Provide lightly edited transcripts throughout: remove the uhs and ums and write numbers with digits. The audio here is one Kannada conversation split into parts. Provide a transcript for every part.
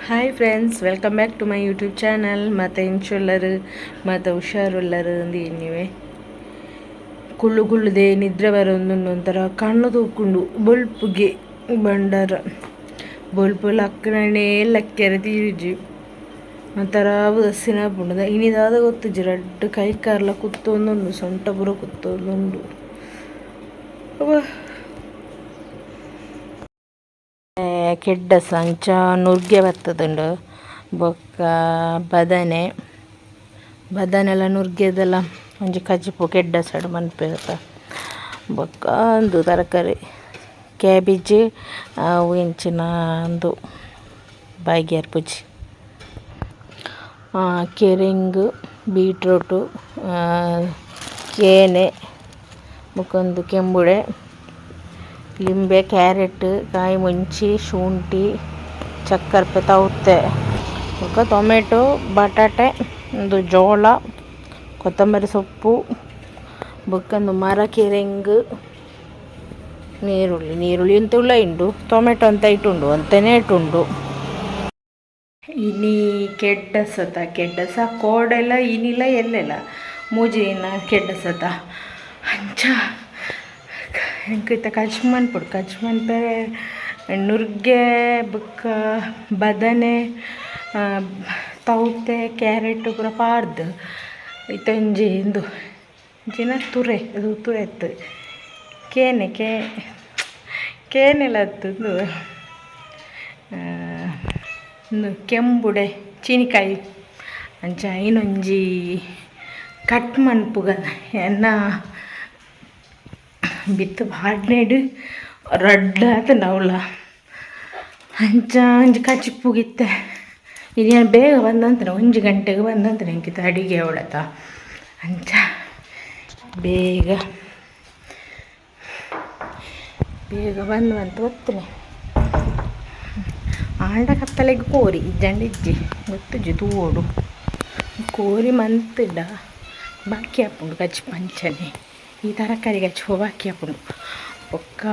Hi friends, welcome back to my YouTube channel. ಮತ್ತು ಇಂಚುಳ್ಳರು ಮತ್ತು ಹುಷಾರುಳ್ಳರು ಅಂದು ನೀವೇ ಕುಳ್ಳು ಕುಳ್ಳುದೆ ನಿದ್ರೆ ಬರೋದು ಒಂಥರ ಕಣ್ಣು ತೂಕೊಂಡು ಬೊಲ್ಪುಗೆ ಬಂಡಾರ ಬೊಲ್ಪು ಲಕ್ಕಣೆ ಲಕ್ಕೆರೆ ತೀರಿಜಿ ಒಂಥರ ಹಸಿನ ಪುಂಡದ ಇನಿದಾದ ಗೊತ್ತಿಜ್ಜಿ ರಡ್ಡು ಕೈ ಕಾರ್ಲ ಕುತ್ತೊಂದುಂಡು ಸೊಂಟ ಪೂರ ಕುತ್ತೊಂದುಂಡು. ಕೆಡ್ಡ ಸಂಚ ನುರ್ಗೆ ಬರ್ತದುಂಡು ಬೊಕ್ಕ ಬದನೆಲ್ಲ ನುರ್ಗೆದೆಲ್ಲ ಒಂಜಿ ಕಜಿಪು ಕೆಡ್ಡ ಸೈಡ್ ಮನ್ಪೇತ. ಬೊಕ್ಕ ಒಂದು ತರಕಾರಿ ಕ್ಯಾಬೇಜ್ ಅವು ಇಂಚಿನ ಒಂದು ಬಾಯಿಗೆ ಪುಜಿ ಕೆರೆಂಗು ಬೀಟ್ರೂಟು ಕೇನೆ ಬೊಕ್ಕೊಂದು ಕೆಂಬುಡೆ ಲಿಂಬೆ ಕ್ಯಾರೆಟ್ ಕಾಯಿ ಮುಂಚಿ ಶುಂಠಿ ಚಕ್ಕರ್ಪೆ ತೌತೆ ಬೊಕ್ಕ ಟೊಮೆಟೊ ಬಟಾಟೆ ಒಂದು ಜೋಳ ಕೊತ್ತಂಬರಿ ಸೊಪ್ಪು ಬೊಕ್ಕೊಂದು ಮರ ಕೆರೆಂಗು ನೀರುಳ್ಳಿ ಅಂತ ಉಳ್ಳ ಉಂಡು ಟೊಮೆಟೊ ಅಂತ ಇಟ್ಟುಂಡು ಅಂತನೇ ಇಟ್ಟುಂಡು. ಇನಿ ಕೆಡ್ಡ ಸತ ಕೋಡೆಲ್ಲ ಇನಿಲ್ಲ ಎಲ್ಲೆಲ್ಲ ಮೂಜಿನ ಕೆಡ್ಡ ಸತ ಅಂಚ ಎಂಕಿತ ಕಚ್ಮನ್ ಬೇರೆ ನುರ್ಗೆ ಬೊಕ್ಕ ಬದನೆ ತೌತೆ ಕ್ಯಾರೆಟ್ ಪೂರ ಪಾರ್ದು ಇತ್ತೊಂಜಿ ಇಂದು ಇಂಚಿನ ತುರೆ ಎತ್ತು ಕೇನೆಲ್ಲ ಹತ್ತುಂದು ಕೆಂಬುಡೆ ಚೀನಿಕಾಯಿ ಅಂಚ ಇನ್ನೊಂಜಿ ಕಟ್ ಮನ್ಪುಗ ಎನ್ನ ಬಿತ್ತು ಬಾಡ್ನೇಡು ರಡ್ಡಾತ ನವಳ ಅಂಚ ಒಂಜಿ ಕಚಿಪ್ಪುಗಿತ್ತೆ ಇದು ನಾನು ಬೇಗ ಬಂದಂತನೆ 1 ಗಂಟೆಗೆ ಬಂದಂತನೆ ಎಂಕಿತ ಅಡಿಗೆ ಅವಡತ ಅಂಚ ಬೇಗ ಬಂದು ಒತ್ತನೆ ಆಂಡ ಕತ್ತಲೆಗೆ ಕೋರಿ ಜಂಡಿಜ್ಜಿ ಗೊತ್ತಜ್ಜಿ ತೂವೋಡು ಕೋರಿ ಮಂತಿಡ ಬಾಕಿ ಹಾಪುಂಡು ಕಚ್ಚಿ ಪಂಚನೆ ಈ ತರಕಾರಿ ಕಚ್ಚಿ ಬಾಕಿ ಹಾಪುಂಡು. ಬೊಕ್ಕ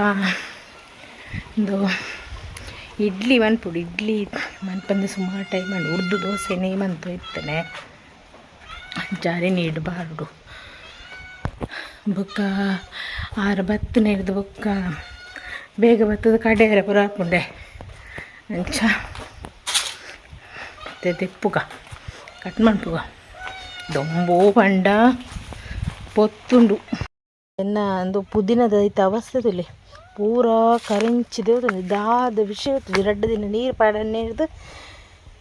ಒಂದು ಇಡ್ಲಿ ಮನ್ಪಂದು ಸುಮಾರು ಟೈಮ್ ಮಾಡಿ ಉರ್ದು ದೋಸೆನೇ ಮಂತು ಇತ್ತನೆ ಜಾರಿ ನೀಡಬಾರ್ದು. ಬೊಕ್ಕ 6 ಬತ್ತು ನೆಡ್ದು ಬೊಕ್ಕ ಬೇಗ ಬತ್ತದ ಕಡೆಯರ ಪುರ ಹಾಪುಂಡೆ ಅಂಚ ಮತ್ತೆ ತೆಪ್ಪುಗ ಕಟ್ ಮನ್ಪುಗ ದೊಂಬೋ ಪಂಡ ಪೊತ್ತುಂಡು ಎನ್ನ ಒಂದು ಪುದೀನದ ಐತ ಅವಸ್ಥೆ ತುಲಿ ಪೂರ ಕರೆಂಚಿದೆ ದಾದ ವಿಷಯ ರಡ್ಡ ದಿನ ನೀರು ಪಾಡನ್ನೇ ಹಿಡ್ದು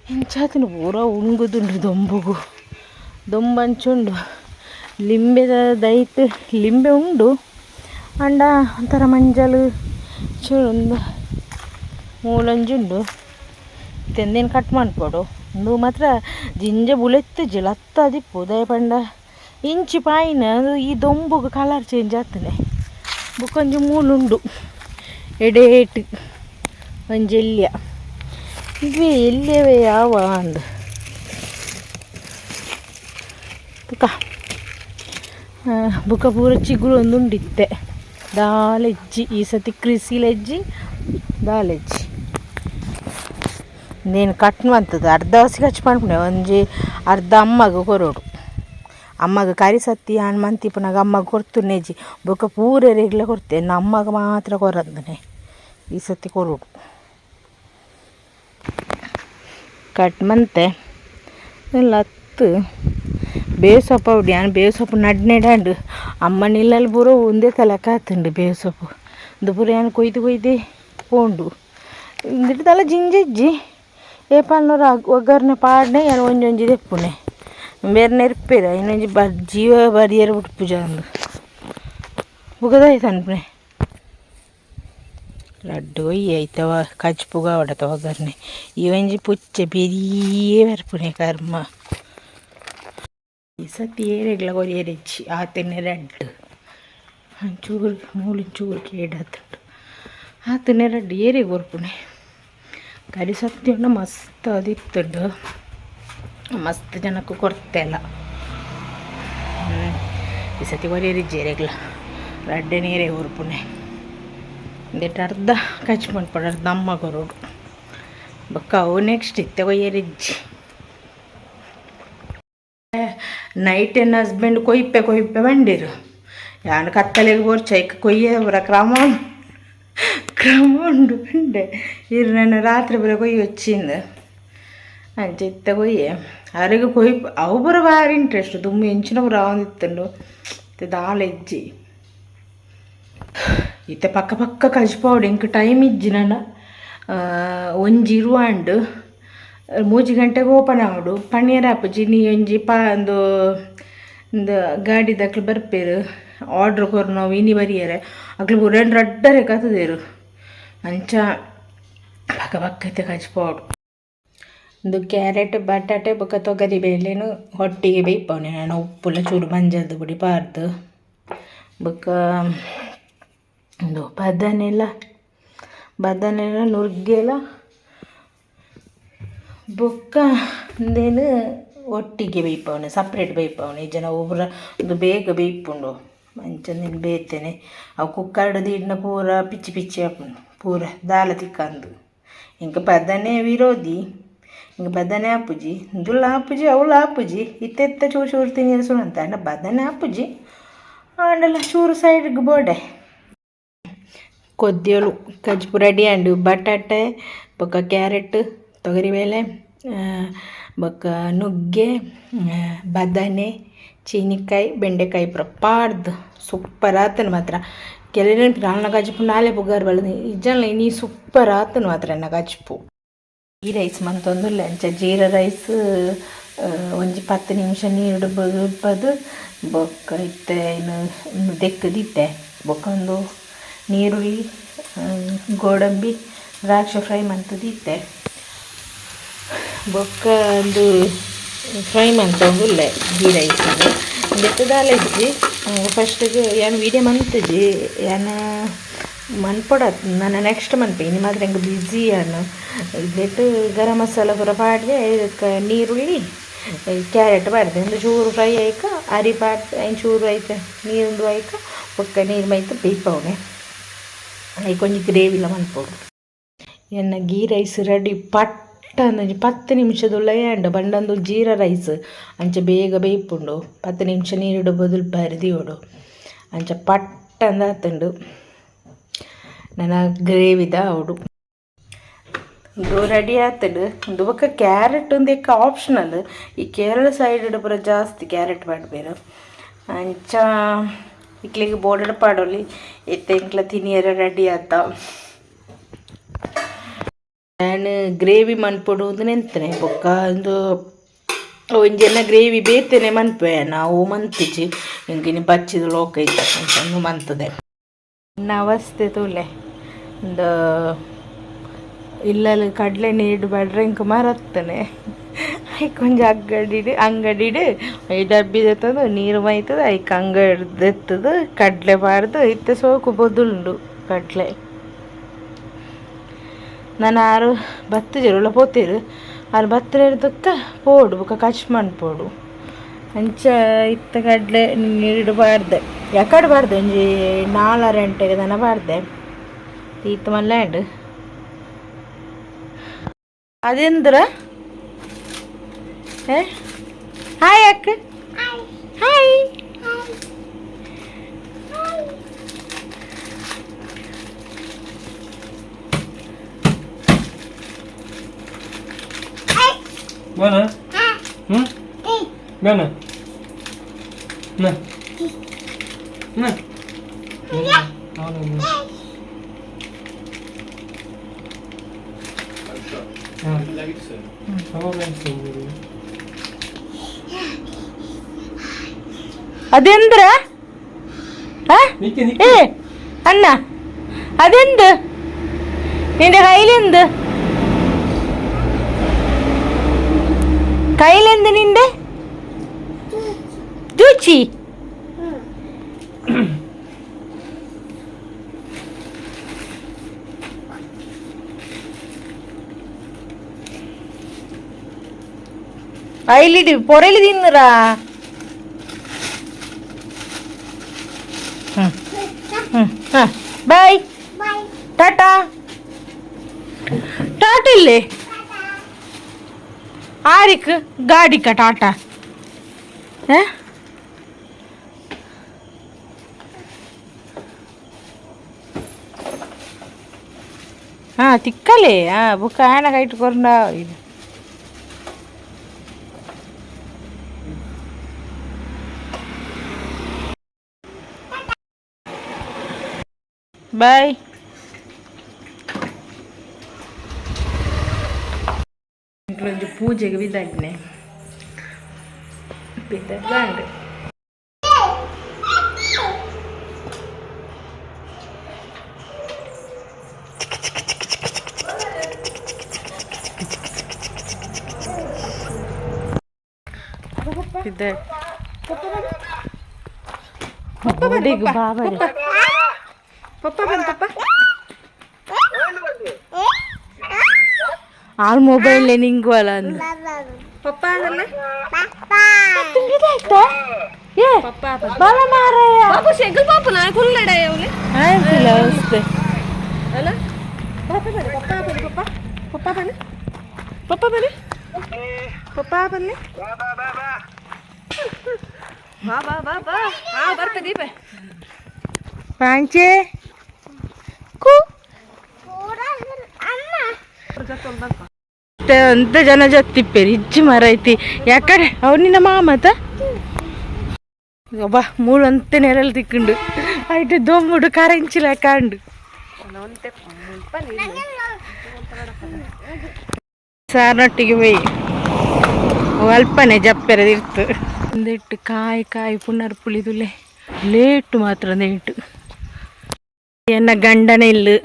ಹೆಂಚಾತನು ಪೂರ ಉಣ್ಗುದುಂಡು ದೊಂಬಂಚುಂಡು ಲಿಂಬೆದ ದೈತು ಲಿಂಬೆ ಉಂಡು ಅಂಡ ಒಂಥರ ಮಂಜಲು ಚೂರೊಂದು ಮೂಲಂಜುಂಡು ತೆಂದೇನು ಕಟ್ ಮಾಡ್ಕೊಡು ಒಂದು ಮಾತ್ರ ಜಿಂಜ ಬುಲೆತ್ತು ಜಿಲತ್ತ ದಿಪ್ಪು ದಯ ಪಂಡ ಇಂಚಿ ಪಾಯಿನ ಈ ದೊಂಬುಗೆ ಕಲರ್ ಚೇಂಜ್ ಆಗ್ತಾನೆ. ಬುಕ್ಕೊಂಜಿ ಮೂಲುಂಡು ಎಡೇಟ್ ಒಂಜೆಲ್ಯ ಇವೇ ಎಲ್ಲಿಯವೇ ಯಾವ ಅಂದು ಬುಕ್ಕ ಪೂರ ಚಿಗುರು ಒಂದು ಉಂಡಿತ್ತೆ ದಾಲೆಜ್ಜಿ ಈ ಸತಿ ಕ್ರಿಸಿಲೆಜ್ಜಿ ದಾಲೆಜ್ಜಿ ನೇನು ಕಟ್ ಮಾಡ್ತದೆ ಅರ್ಧ ಹಸಿ ಕಚ್ಚಿ ಮಾಡ್ಕೊಂಡೆ ಒಂಜಿ ಅರ್ಧ ಅಮ್ಮಗ ಕೊರೋಡು ಅಮ್ಮಗ ಕರಿ ಸತ್ತಿ ಹಣ್ಣು ಮಂತಿಪ್ಪನಾಗ ಅಮ್ಮಗ ಕೊಡ್ತುನೇಜಿ ಬೊಕ್ಕ ಪೂರ ರೆಗ್ಲ ಕೊಡ್ತೆ ಅಮ್ಮಗ ಮಾತ್ರ ಕೊರದನೆ ಈ ಸತಿ ಕೊರೋಡು ಕಟ್ ಮಂತೆ ಎಲ್ಲ ಹತ್ತು ಬೇಸೊಪ್ಪು ಉಡಿ ನಾನು ಬೇಸೊಪ್ಪು ನಡ್ನೆಡಾಂಡು ಅಮ್ಮ ನಿಲ್ಲಲ್ಲಿ ಪೂರ ಒಂದೇ ತಲೆ ಕಾತುಂಡು ಬೇಸೊಪ್ಪು ಇದು ಪೂರ ಏನು ಕೊಯ್ದು ಪೋಂಡು ಇಂದಿಡ್ದಲ್ಲ ಜಿಂಜಜ್ಜಿ ಏಪನ್ನೂರು ಒಗ್ಗರಣೆ ಪಾಡ್ನೆ ಏನು ಒಂಜೊಂಜಿ ತೆಪ್ಪುನೆ ಬೇರೆ ನೆರ್ಪೇರ ಇನ್ನೊಂಜಿ ಜೀವ ಬರಿಯರು ಬಿಟ್ಟು ಪೂಜಾ ಅಂದು ಮುಗದಾಯ್ತು ಅನ್ಪನೆ ಲಡ್ಡು ಒಯ್ಯೈತವ ಕಚ್ಪುಗ ಹೊಡತ ಒಗ್ಗರಣೆ ಈ ಒಂಜಿ ಪುಚ್ಚೆ ಬೆರಿಯೇ ಬರ್ಪುನೆ ಕರ್ಮ ಈ ಸತಿ ಏರೆಗ್ಲ ಕೊರಿಯರೆಚ್ಚಿ ಆತನೇ ರಡ್ಡು ಚೂರು ಮೂಲಿನ ಚೂರು ಕೇಡಾತುಂಡು ಆತನೇ ರಡ್ಡು ಏರಿಗೆ ಬರ್ಪುನೆ ಕರಿ ಸತ್ತಿ ಉಂಡ ಮಸ್ತ್ ಅದಿತ್ತುಂಡು ಮಸ್ತ್ ಜನಕ್ಕೂ ಕೊಡ್ತೆ ಅಲ್ಲ ಈ ಸತಿ ಕೊರಿಯರಿಜ್ಜೇರೆಗ್ಲ ರಡ್ಡೆ ನೀರೇ ಉರ್ಪುನೆ ಒಂದೆಟ್ಟು ಅರ್ಧ ಕಚ್ಚಿ ಮಾಡ್ಪಡ ಅರ್ಧ ಅಮ್ಮ ಕೊರೋಡು ಬೊಕ್ಕ ಅವು ನೆಕ್ಸ್ಟ್ ಇತ್ತೆ ಕೊಯ್ಯರಿಜ್ಜಿ ನೈಟ್ ನನ್ನ ಹಸ್ಬೆಂಡ್ ಕೊಯ್ಪೆ ಬಂದಿರು ಯಾನು ಕತ್ತಲೆಗೆ ಬೋರ್ಚೈಕ್ ಕೊಯ್ಯ ಬರ ಕ್ರಮ ಉಂಡು ಬಂಡೆ ಇರು ನಾನು ರಾತ್ರಿ ಬರ ಕೊಯ್ಯಿ వచ్చింದ ಅಂಚೆ ಇತ್ತ ಕೊಯ್ಯೆ ಅವರಿಗೆ ಅವು ಬರ ಭಾರಿ ಇಂಟ್ರೆಸ್ಟ್ ತುಂಬ ಎಂಚಿನ ಬರ ಆವಂದಿತ್ತಂಡು ದಾಳ ಇಜ್ಜಿ ಇತ್ತೆ ಪಕ್ಕ ಕಜ್ಪಾವಡು ಇಂಕ ಟೈಮ್ ಇಜ್ಜಿ ನಾನು ಒಂಜಿ ಇರುವಾಂಡು 3 ಗಂಟೆಗೆ ಓಪನ್ ಆವಡು ಪನ್ನೀರ್ ಆಪುಜಿ ನೀ ಒಂಜಿ ಒಂದು ಗಾಡಿ ದಕ್ಲು ಬರ್ಪೇರು ಆರ್ಡ್ರ್ ಕೊರು ನಾವು ಇನಿ ಬರಿಯರೆ ಅಕ್ಲು ಬುರೇನು ರಡ್ಡರೆ ಕತ್ತದೇರು ಅಂಚ ಪಕ್ಕ ಕಚ್ಪೋಡು ಒಂದು ಕ್ಯಾರೆಟ್ ಬಟಾಟೆ ಬೊಕ್ಕ ತೊಗರಿ ಬೇಳೆನು ಹೊಟ್ಟಿಗೆ ಬೇಯ್ಪವನೆ ನಾನು ಉಪ್ಪುಲ ಚೂರು ಮಂಜದ್ದು ಪುಡಿ ಪಾರ್ದು ಬೊಕ್ಕ ಒಂದು ಬದನೆಲ್ಲ ನುರ್ಗೆಲ್ಲ ಬೊಕ್ಕ ಒಂದೇನು ಒಟ್ಟಿಗೆ ಬೇಯ್ಪವನೆ ಸಪ್ರೇಟ್ ಬೇಯ್ಪವನೆ ಈ ಜನ ಒಬ್ಬರ ಒಂದು ಬೇಗ ಬೇಯ್ಪುಂಡು ಮಂಚಂದಿನ ಬೇಯ್ತೇನೆ ಅವು ಕುಕ್ಕರ್ಡ್ ದೀಡ್ನ ಪೂರ ಪಿಚ್ಚಿ ಹಾಪುಂಡು ಪೂರ ದಾಲ ತಿಕ್ಕಂದು ಇಂಕ ಬದನೆ ವಿರೋಧಿ ಇಂಕ ಬದನೆ ಆಪುಜಿ ದುಲ್ಲ ಆಪುಜಿ ಅವಳು ಆಪುಜಿ ಇತ್ತೆತ್ತ ಚೂರು ತಿಂಗಿ ಸುಣಂತ ಅಂಡ ಬದನೆ ಆಪುಜಿ ಆಂಡಲ್ಲ ಚೂರು ಸೈಡ್ಗೆ ಬೋಡೆ ಕೊದ್ದಿಯಳು ಕಜ್ಪು ರೆಡಿ ಅಂಡು ಬಟಾಟೆ ಬೊಕ್ಕ ಕ್ಯಾರೆಟ್ ತೊಗರಿಬೇಳೆ ಬೊಕ್ಕ ನುಗ್ಗೆ ಬದನೆ ಚೀನಿಕಾಯಿ ಬೆಂಡೆಕಾಯಿ ಪೂರ ಪಾಡ್ದು ಸೂಪರ್ ಆತನು ಮಾತ್ರ ಕೆಲವು ನನ್ನ ಕಜ್ಪು ನಾಳೆ ಬುಗಾರು ಬಳ್ದು ಇಜ್ಜಲ್ಲ ನೀ ಸೂಪರ್ ಆತನು ಮಾತ್ರ ನನ್ನ ಕಜ್ಪು ಈ ರೈಸ್ ಮಂತೊಂದುಲ್ಲ ಅಂಚ ಜೀರಾ ರೈಸ್ ಒಂಜಿ 10 ನಿಮಿಷ ನೀರು ಉಪ್ಪದು ಬೊಕ್ಕ ಇತ್ತೆ ಇನ್ನು ದೆಕ್ಕದಿತ್ತೆ ಬೊಕ್ಕ ಒಂದು ನೀರುಳ್ಳಿ ಗೋಡಂಬಿ ದ್ರಾಕ್ಷಿ ಫ್ರೈ ಮಂತದಿತ್ತೆ ಬೊಕ್ಕ ಒಂದು ಫ್ರೈ ಮಂತೊಂದುಲ್ಲ ಗೀ ರೈಸ್ ಬೆತ್ತದಾಲ ಇಜ್ಜಿ ಫಸ್ಟಿಗೆ ಏನು ವೀಡಿಯೋ ಮಂತಜಿ ಏನು ಮನ್ಪೊಡತ್ ನಾನು ನೆಕ್ಸ್ಟ್ ಮನ್ಪೆ ಇನ್ನು ಮಾತ್ರ ಹೆಂಗೆ ಬ್ಯುಸಿ ಅನ್ನು ಇದೆಟ್ಟು ಗರಂ ಮಸಾಲ ಪೂರ ಪಾಡ್ದೆ ಇದಕ್ಕೆ ನೀರುಳ್ಳಿ ಕ್ಯಾರೆಟ್ ಪಾಡ್ದೆ ಒಂದು ಚೂರು ಫ್ರೈ ಆಯ್ಕ ಅರಿ ಪಾಡ್ದೆ ಐನು ಚೂರು ಆಯ್ತು ನೀರುಂಡು ಆಯ್ಕ ಬೊಕ್ಕ ನೀರು ಮೈತು ಬೇಯ್ಪವನೆ ಆಯ್ಕೆ ಒಂಜಿ ಗ್ರೇವಿಲ ಮನ್ಪೊಡು ಎನ್ನ ಗೀ ರೈಸ್ ರೆಡಿ ಪಟ್ಟ ಅಂದು 10 ನಿಮಿಷದುಲ್ಲ ಎಂಡ ಬಂಡಂದು ಜೀರಾ ರೈಸ್ ಅಂಚೆ ಬೇಗ ಬೇಯ್ಪುಂಡು 10 ನಿಮಿಷ ನೀರಿಡು ಬದಲು ಪರಿದಿಯೋಡು ಅಂಚ ಪಟ್ಟ ಅಂದಾತುಂಡು ನನ್ನ ಗ್ರೇವಿದ ಅವಡು ಇದು ರೆಡಿ ಆತಡು ಒಂದು ಬೊಕ್ಕ ಕ್ಯಾರೆಟ್ ಒಂದಕ್ಕೆ ಆಪ್ಷನಲ್ ಈ ಕೇರಳ ಸೈಡ್ ಪೂರ ಜಾಸ್ತಿ ಕ್ಯಾರೆಟ್ ಮಾಡ್ಬೇರು ಅಂಚ ಇಕ್ಲಿಗೆ ಬೋರ್ಡರ್ ಪಾಡೋಲಿ ಎತ್ತ ಇಂಕ್ಲ ತಿನಿಯರ ರೆಡಿ ಆತ ನಾನು ಗ್ರೇವಿ ಮನ್ಪೊಡು ನೆಂತನೆ ಬೊಕ್ಕ ಒಂದು ಒಂಜೆಲ್ಲ ಗ್ರೇವಿ ಬೇತೇನೆ ಮನ್ಪೆ ನಾವು ಮಂತಿಜಿ ಹಿಂಗಿನ ಬಚ್ಚಿದ ಲೋಕ ಇತ್ತು ಮಂತದೆ ನವಸ್ತೆ ತೂಲೆ ಒಂದು ಇಲ್ಲಲ್ಲಿ ಕಡಲೆ ನೀರು ಬಡ್ರೆ ಇಂಕ ಮರತ್ತನೆ ಐಕೊಂಜ ಅಂಗಡಿಡು ಡಬ್ಬಿದ ತಂದು ನೀರು ಮೈತದ ಐಕ್ ಅಂಗಡಿದೆತ್ತದ ಕಡಲೆ ಬಾರ್ದು ಇತ್ತೆ ಸೋಕು ಬೊದುಂಡು ಕಡಲೆ ನಾನು ಆರು ಬತ್ತಜರುಳ ಪೋತಿರು ಆರು ಬತ್ತರೆ ಇರ್ದಕ್ಕ ಪೋಡು ಬೊಕ್ಕ ಕಚ್ ಮನ್ಪೋಡು ಅಂಚ ಇತ್ತ ಕಡಲೆ ನೀರು ಬಾರ್ದೆ ಯಾಕಡೆ ಬಾರ್ದೆ ಒಂಜಿ 4 ಗಂಟೆಗೆ ದನ ಬಾರ್ದೆ ತೀತ್ ಮಲ್ಲಾಂಡ್ ಅದೆಂದ್ರ ಹಾಯ್ ಅಕ್ಕ hi Mana? Mana? Nah. Nah. ಅದೆಂದ್ರ ಏ ಅಣ್ಣ ಅದೆಂದು ನಿಂಡೆ ಕೈಲೆಂದು ನಿಂಡೆ ಜೂಚಿ ಐಲಿಡಿ ಪೊರೆಲಿ ತಿನ್ನರಾ ಬಾಯ್ ಟಾಟಾ ಟಾಟಾ ಇಲ್ಲಿ आरिक गाड़ी का टाटा है हाँ तिक्कले हाँ बुक आना कट करना बाय ಪೂಜೆಗೆ ಬಿದ್ದಾಗಿನೆ ಬಿದ್ದಾಗಂಡು ಆಲ್ ಮೊಬೈಲ್ ನಿಂಗು ಅಲ್ಲ ಅಂದ ಪಪ್ಪ ಪಾಂಚೆ ಅಂತ ಜನ ಜತ್ತಿಪ್ಪೇರಿ ಇಜ್ಜಿ ಮರ ಐತಿ ಯಾಕಡೆ ಅವ್ರು ನಿನ್ನ ಮಾಮತ ಒಬ್ಬ ಮೂಳಂತೆ ನೆರಳು ತಿಕ್ಕೊಂಡು ಆಯ್ತು ದೊಮ್ಮುಡು ಕರೆಂಚಿಲ ಕಂಡು ಸಾರ್ನೊಟ್ಟಿಗೆ ಹೋಯ್ ಅಲ್ಪನೆ ಜಪ್ಪೆರದಿರ್ತು ಒಂದಿಟ್ಟು ಕಾಯಿ ಪುನರ್ ಪುಳಿದುಲೆ ಲೇಟು ಮಾತ್ರ ನೇಟು ಎನ್ನ ಗಂಡನ ಇಲ್ಲ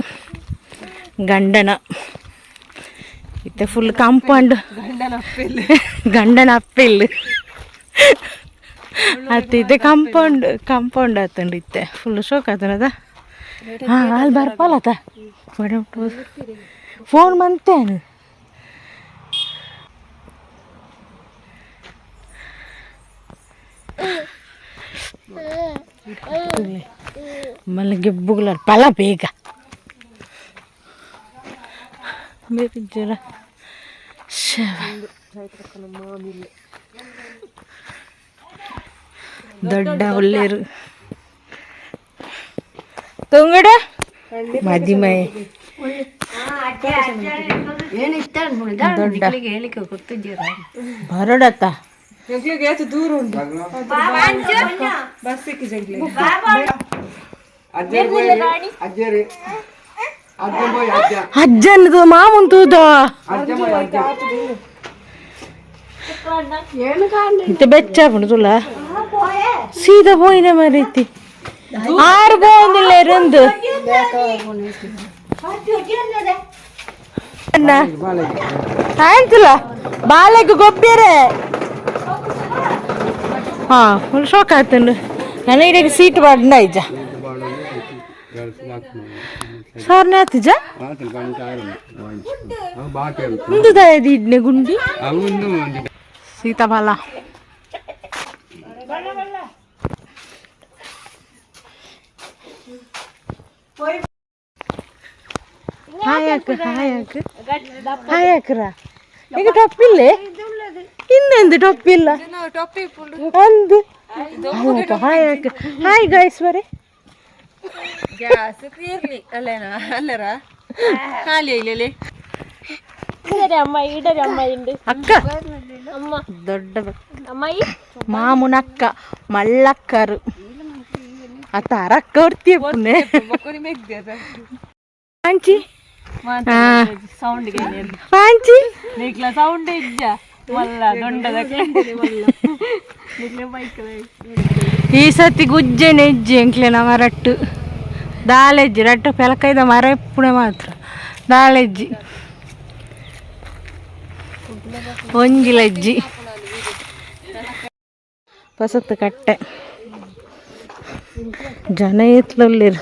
ಗಂಡನ ಇತ್ತೆ ಫುಲ್ ಕಾಂಪೌಂಡ್ ಗಂಡನ ಅಪ್ಪಿಲ್ಲ ಅತ್ತಿತ್ತೆ ಕಾಂಪೌಂಡ್ ಆತಂಡು ಇತ್ತೆ ಫುಲ್ ಶೋಕ್ ಆತನದ ಹಾಂ ಅಲ್ಲಿ ಬರ್ಪಲ್ಲತ ಫೋನ್ ಮಂತೇನು ಮಲ್ಲಿಗೆ ಬುಗ್ಲ ಪಲ ಬೇಗ ಜರ ದೊಡ್ಡ ಒಳ್ಳೆಯರು ತೊಂಗಡ ಮದಿಮೆ ದೊಡ್ಡ ಬರೋಡತ್ತ ದೂರ ಉಂಟು ಅಜ್ಜನದು ಮಾಮೂನ್ ತೂದ ಬೆಚ್ಚ ತುಲ ಸೀದಾ ಹೋಯ್ನ ಮರೀತಿ ಆರು ಬೋಂದಿಲ್ಲ ಇರಂದು ಆಯ್ತಲ್ಲ ಬಾಲೆಗೆ ಗೊಬ್ಬರೆ ಹಾ ಫುಲ್ ಶಾಕ್ ಆಯ್ತಂಡು ನನ್ನ ಇಡೀ ಸೀಟ್ ಬಾಡ್ನ ಇಜ್ಜ ಸಾರ್ನೆ ಆತಿಜ ಮುಂದೆ ದಯದಿ ಇಡ್ನೆ ಗುಂಡಿ ಸೀತಾಫಲ ಹಾಯಕರ ಈಗ ಟೊಪ್ಪಿಲ್ಲ ಇನ್ನೆಂದು ಟೊಪ್ಪಿಲ್ಲ ಅಂದು ಹಾಯಕ ಹಾಯ್ ಗೈಸ್ ಬರೀ ಗ್ಯಾಸ್ ಇರ್ಲಿ ಅಲ್ಲೇನಾ ಅಲ್ಲರ ಖಾಲಿ ಇಲ್ಲಿ ಅಕ್ಕ ದೊಡ್ಡ ಮಾಮೂನ ಅಕ್ಕ ಮಳ್ಳಕ್ಕರು ಅತ್ತ ಅರಕ್ಕ ಹೊರ್ತಿ ಪಾಂಚಿ ಪಾಂಚಿ ಸೌಂಡ್ ಇಜ್ಜ ಈ ಸತಿ ಗುಜ್ಜೆನೆ ಇಜ್ಜಿ ಎಂಕ್ಲೆನ ಮರಟ್ಟು ದಾಲೆಜ್ಜಿ ರಟ್ಟು ಪೆಲಕೈದ ಮರ ಎಪ್ಪುಣೆ ಮಾತ್ರ ದಾಲೆಜ್ಜಿ ಒಂಜಿಲಜ್ಜಿ ಪಸತ್ತು ಕಟ್ಟೆ ಜನ ಎತ್ಲೊಲ್ಲಿರು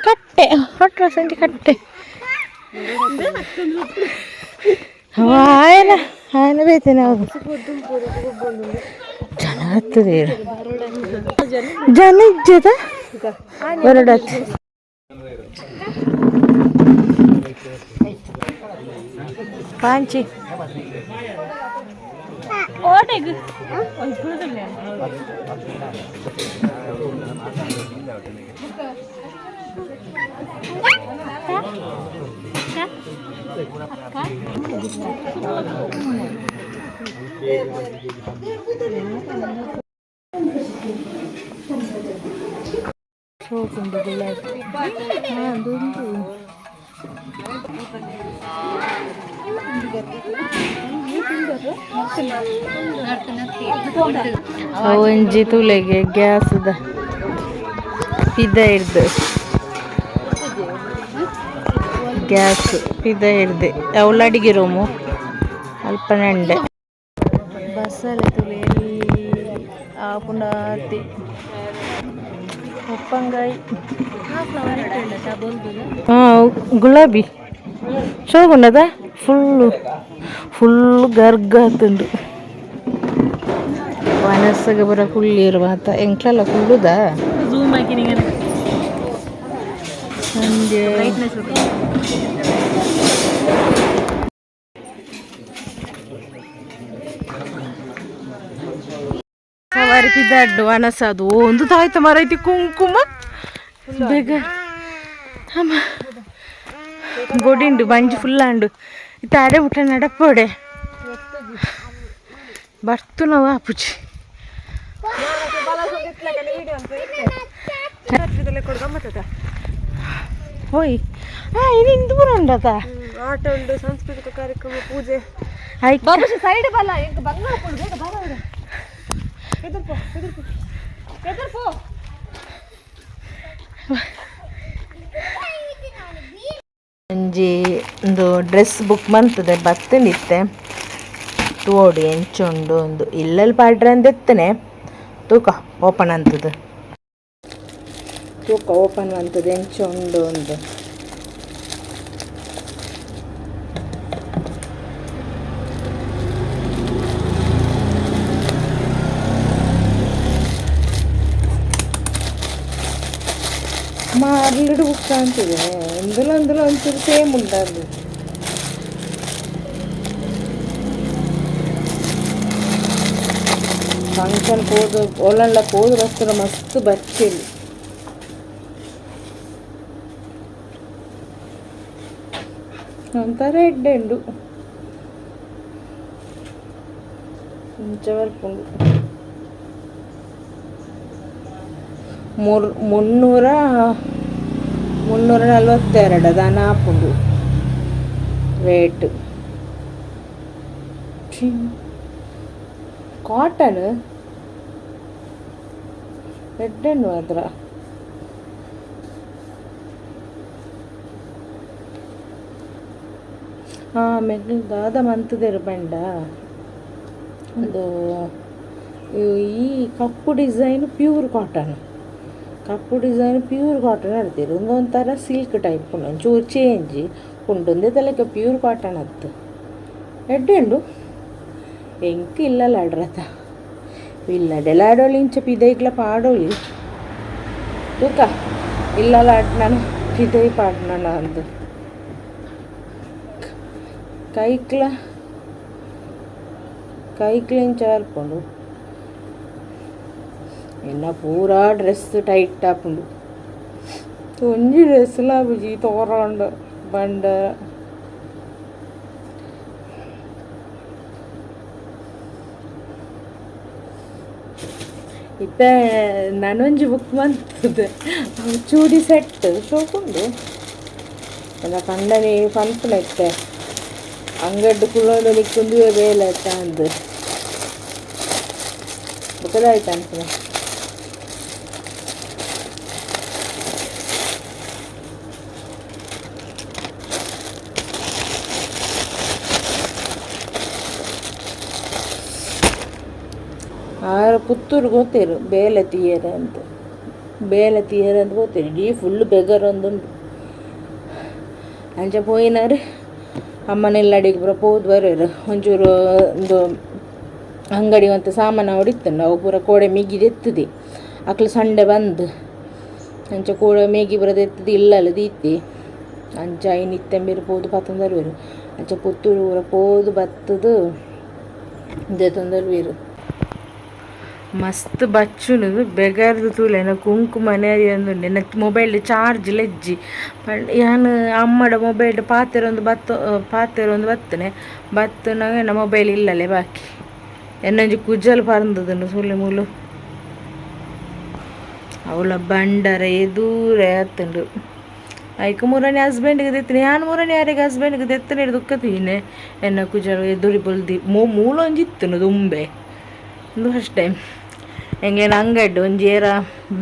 ಕಟ್ಟೆ ಹೊಟ್ರ ಸಂಜೆ ಕಟ್ಟೆ ಆಯನ ಆಯನ ಬೇತೇನೆ ಹೌದು ಜನ ಹತ್ತದೆ ಜನ ಇಜ್ಜದ ಹೊರಡತ್ತೆ ಪಾಂಚಿ ಸೋಕುಂಡು ಗುಲಾಬಿ ಅದೊಂದು ಒಂಜಿ ತುಲೆಗೆ ಗ್ಯಾಸ್ದ ಪಿದ ಇರ್ದು ಗ್ಯಾಸ್ ಪಿದ ಇರ್ದೆ ಅವಳ ಅಡಿಗೆ ರೂಮು ಅಲ್ಪ ನೆಂಡೆ ಬಸ್ಸಲ್ಲಿ ತುಲೆ ಆಪುಂಡಾತಿ ಒಪ್ಪಂಗಾಯಿ ಗುಲಾಬಿ ಶೋಗುಂಡದ ಫುಲ್ಲು ಗರ್ಗಾತುಂಡು ವನಸ್ಸಗ ಬರ ಫುಲ್ ಇರುವಂತ ಎಂಕ್ಲೆಲ್ಲ ಫುಲ್ಲುದ ಸಂಜೆ ಸವಾರಿಪಿದಡ್ಡು ವನಸದು ಒಂದು ತಾಯ್ತ ಮರೈತಿ ಕುಂಕುಮ ಬೇಗ ಅಮ್ಮ ಗೊಡಿಂಡು ಬಂಜಿ ಫುಲ್ಲಾಂಡು ತಾಡೆ ಊಟ ನಡಪೋಡೆ ಬರ್ತು ನಾವು ಆಪುಚಿ ಹೋಯ್ ಇದು ಇಂದು ಪೂರ ಉಂಡತ ಆಟ ಉಂಡು ಸಾಂಸ್ಕೃತಿಕ ಕಾರ್ಯಕ್ರಮ ಪೂಜೆ ಆಯ್ತು ಸೈಡ್ ಬಲ್ಲ ಬಂಗಾಳ ಬೇಗ ಬರ ಎದುರ್ಪೋ ಒಂಜಿ ಒಂದು ಡ್ರೆಸ್ ಬುಕ್ ಮಂತದೆ ಬತ್ತನಿತ್ತೆ ತೋಡಿ ಎಂಚುಂಡು ಒಂದು ಇಲ್ಲಲ್ಲಿ ಪಾಡ್ರೆ ಅಂದೆತ್ತನೆ ತೂಕ ಓಪನ್ ಅಂತದ್ದು ತೂಕ ಓಪನ್ ಅಂತದ್ದು ಎಂಚುಂಡು ಒಂದು ಮಾರ್ಲಿಡು ಬುಕ್ ಅಂತಿದೆ అందులో ಒಂಚೂರು ಸೇಮ್ ಉಂಟದು ಫಂಕ್ಷನ್ ಹೋದು ಒಳ್ಳೆಲ್ಲ ಹೋದ ಬಸ್ತರ ಮಸ್ತ್ ಬಚ್ಚಿಲ್ಲ ಒಂಥರ ಎಡ್ಡೆಂಡು ಮುಂಚೆವರ್ಕೊಂಡು 342 ದಾನ ಹಾಪುಂಡು ರೇಟ್ ಕಾಟನ್ ಎಡ್ಡೆಣ್ಣು ಅದ್ರ ಆಮೇಲೆ ದಾದ ಮಂತದೇರು ಬಂಡ ಅದು ಈ ಕಪ್ಪು ಡಿಸೈನು ಪ್ಯೂರ್ ಕಾಟನ್ ಆಡ್ತೀರಿ ಒಂದೊಂಥರ ಸಿಲ್ಕ್ ಟೈಪ್ ಉಂಡು ಒಂಚೂರು ಚೇಂಜ್ ಉಂಡು ತಲೆಗೆ ಪ್ಯೂರ್ ಕಾಟನ್ ಅತ್ತು ಎಡ್ಡೆಂಡು ಎಂಕ್ ಇಲ್ಲಲ್ಲ ಆಡ್ರತ ಇಲ್ಲದೆಲ್ಲ ಆಡೋಳಿ ಇಂಚ ಪಿದೈಕ್ಲ ಪಾಡೋಳಿ ತೂಕ ಇಲ್ಲಲ್ಲ ಆಡ್ನಾನು ಪಿದೈ ಪಾಡ್ನಾನ ಅಂದು ಕೈಕ್ಲ ಇಂಚ ಅಲ್ಕೊಂಡು ಇನ್ನು ಪೂರಾ ಡ್ರೆಸ್ ಟೈಟ್ ಹಾಕೊಂಡು ಒಂಜಿ ಡ್ರೆಸ್ಲ ಬುಜಿ ತೋರಂಡು ಬಂಡ ಇತ್ತ ನಾನೊಂಜಿ ಬುಕ್ ಮಂತದೆ ಚೂಡಿ ಸೆಟ್ ಶೋಕುಂಡು ಎಲ್ಲ ಕಂಡನಿ ಪಂಪನೈತೆ ಅಂಗಡ್ಡು ಕುಳ್ಳೋದು ನಿಕ್ಕೊಂದು ಬೇಲೆ ಅಂದು ಬುಕ್ಕದಾಯ್ತು ಅನ್ಸುತ್ತೆ ಪುತ್ತೂರು ಗೊತ್ತಿರು ಬೇಲೆ ತೀಯರೆ ಅಂತ ಗೊತ್ತಿರು ಇಡೀ ಫುಲ್ ಬೆಗರ್ ಒಂದುಂಟು ಅಂಚೆ ಪೋಯಿನಾರು ಅಮ್ಮನೆಲ್ಲ ಅಡಿಗೆ ಪೂರ ಪೋದು ಬರೋರು ಒಂಚೂರು ಒಂದು ಅಂಗಡಿ ಅಂತ ಸಾಮಾನು ಹೊಡಿತಂಡು ಅವು ಪೂರ ಕೋಡೆ ಮಿಗಿದೆತ್ತದೆ ಅಕ್ಲು ಸಂಡೆ ಬಂದು ಅಂಚೆ ಕೋಡೆ ಮೇಗಿ ಬರೋದು ಎತ್ತದು ಇಲ್ಲಲ್ಲ ದೀತಿ ಅಂಚ ಐನಿತ್ತೆಂಬಿರು ಪೋದು ಪತ್ತೊಂದು ಬರುವರು ಅಂಚ ಪುತ್ತೂರು ಊರ ಪೋದು ಬತ್ತದು ಇದೇ ತೊಂದರೆ ವೀರು ಮಸ್ತ್ ಬಚ್ಚುನದು ಬೆಗರ್ದು ತೂಲೆನ ಕುಂಕುಮನೆ ಒಂದು ನನ್ನ ಮೊಬೈಲ್ ಚಾರ್ಜ್ ಲೆಜ್ಜಿ ಯಾನು ಅಮ್ಮಡ ಮೊಬೈಲ್ ಪಾತೆರೊಂದು ಬತ್ತನೆ ನನ್ನ ಮೊಬೈಲ್ ಇಲ್ಲಲೇ ಬಾಕಿ ಎನ್ನಂಜಿ ಕುಜ್ಜಲು ಪರಂದದನ್ನು ಸುಳ್ಳು ಮೂಲು ಅವಳ ಬಂಡರ ಎದೂರ ಆತಂಡು ಐಕ ಮೂರನೇ ಹಸ್ಬೆಂಡ್ಗೆ ತೆತ್ತನೆ ಯಾನು ಮೂರನೇ ಯಾರಿಗೆ ಹಸ್ಬೆಂಡ್ಗೆ ತೆತ್ತನೆ ದುಃಖ ತೀನೆ ಎನ್ನ ಕುಜಲು ಎದುರಿ ಬಲ್ದಿ ಮೂಲೊಂಜಿತ್ತನು ದುಂಬೆ ಒಂದು ಫಸ್ಟ್ ಟೈಮ್ ಹೆಂಗೆ ಅಂಗಡಿ ಒಂಜೇರ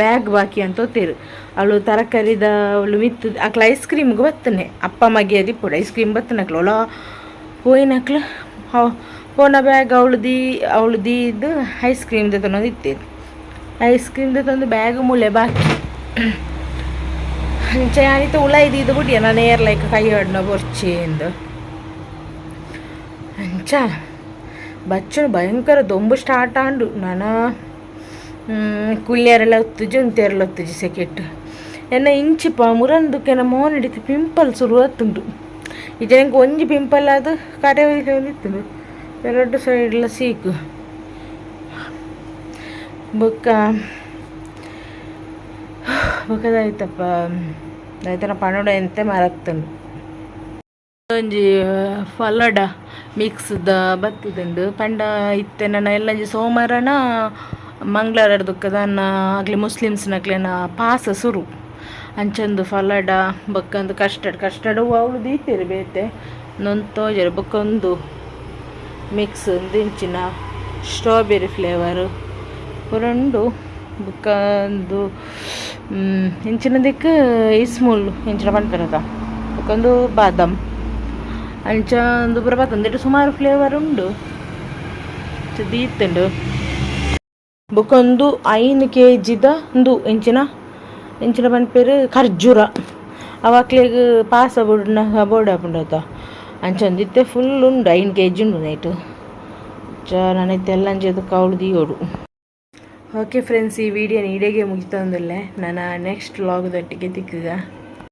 ಬ್ಯಾಗ್ ಬಾಕಿ ಅಂತ ಒತ್ತೇರು ಅವಳು ತರಕಾರಿದ ಅವಳು ಮಿತ್ತು ಅಕ್ಲ ಐಸ್ ಕ್ರೀಮ್ಗೆ ಬತ್ತನೆ ಅಪ್ಪ ಮಗೆ ದಿಪ್ಪುಡು ಐಸ್ ಕ್ರೀಮ್ ಬತ್ತನೆ ಅಕ್ಲ ಅವಳ ಹೋಯ್ನಕ್ಲ ಪೋನ ಬ್ಯಾಗ್ ಅವಳದಿ ಇದ್ದು ಐಸ್ ಕ್ರೀಮ್ದು ತಂದು ಇತ್ತೇರು ಐಸ್ ಕ್ರೀಮ್ದು ತಂದು ಬ್ಯಾಗ್ ಮುಳೆ ಬಾಕಿ ಅಂಚೆ ಯಾನಿತ್ತು ಉಳ ಇದು ಬಿಟ್ಟಿಯ ನಾನು ಏರ್ಲೈಕ್ ಕೈ ಹೊಡ್ನ ಬೊರ್ಚಿ ಎಂದು ಅಂಚ ಬಚ್ಚನು ಭಯಂಕರ ದೊಂಬು ಸ್ಟಾರ್ಟ್ ಆಂಡು ನಾನು ಕುಳ್ಳಿಯರೆಲ್ಲ ಒತ್ತುಜಿ ಉಂತೆರೆಲ್ಲ ಒತ್ತುಜಿ ಸೆಕೆಟ್ ಎನ್ನ ಇಂಚಿಪ್ಪ ಮುರಂದುಕೆನ ಮೋನ್ ಹಿಡಿತು ಪಿಂಪಲ್ ಶುರು ಆತುಂಡು ಈ ಜನಕ್ಕೆ ಒಂಜಿ ಪಿಂಪಲ್ ಅದು ಕರೆ ಒಂದಿತ್ತು ಎರಡು ಸೈಡ್ಲ ಸೀಕು ಬೊಕ್ಕದಾಯ್ತಪ್ಪ ಆಯ್ತನ ಪನ್ನಡ ಎಂತೆ ಮರತ್ತುಂಡು ಒಂಜಿ ಫಲಡ ಮಿಕ್ಸ್ದ ಬತ್ತಿದುಂಡು ಪಂಡ ಇತ್ತೆ ನನ್ನ ಎಲ್ಲಂಜಿ ಸೋಮವಾರನ ಮಂಗಳವಾರ ದುಕ್ಕದನ್ನ ಆಗ್ಲಿ ಮುಸ್ಲಿಮ್ಸ್ನಕ್ಲೆನ ಪಾಸ ಸುರು ಅಂಚಂದು ಫಲಡ ಬೊಕ್ಕಂದು ಕಸ್ಟರ್ಡ್ ಅವಳು ದೀತಿರು ಬೇತೆ ನೊಂದು ತೋಜರು ಬೊಕ್ಕೊಂದು ಮಿಕ್ಸ್ ಒಂದು ಇಂಚಿನ ಸ್ಟ್ರಾಬೆರಿ ಫ್ಲೇವರು ಪುರಂಡು ಬೊಕ್ಕಂದು ಇಂಚಿನ ದಿಕ್ಕು ಇಸ್ಮೂಲ್ ಇಂಚಿನ ಪಂಪರದ ಬೊಕ್ಕೊಂದು ಬಾದಾಮ್ ಅಂಚ ಒಂದು ಪೂರ ಬತ್ತೊಂದು ಸುಮಾರು ಫ್ಲೇವರ್ ಉಂಡು ದೀತ್ತುಂಡು ಬೊಕ್ಕೊಂದು 5 kg ಒಂದು ಇಂಚಿನ ಪನ್ಪೇರು ಖರ್ಜೂರ ಅವಕ್ಲೆಗ್ ಪಾಸ ಬೋರ್ಡ್ ಹಾಕೊಂಡಾತ ಅಂಚಂದಿತ್ತೆ ಫುಲ್ ಉಂಡು 5 kg ಉಂಡು ನೈಟು ನಾನೈತೆ ಎಲ್ಲಂಜದು ಕೌಳು ದೀಯೋಡು. ಓಕೆ ಫ್ರೆಂಡ್ಸ್, ಈ ವಿಡಿಯೋನ ಇಡೆಗೆ ಮುಗಿತಂದಿಲ್ಲ. ನಾನು ನೆಕ್ಸ್ಟ್ ವ್ಲಾಗ್ದೊಟ್ಟಿಗೆ ತಿಕ್ಕಗ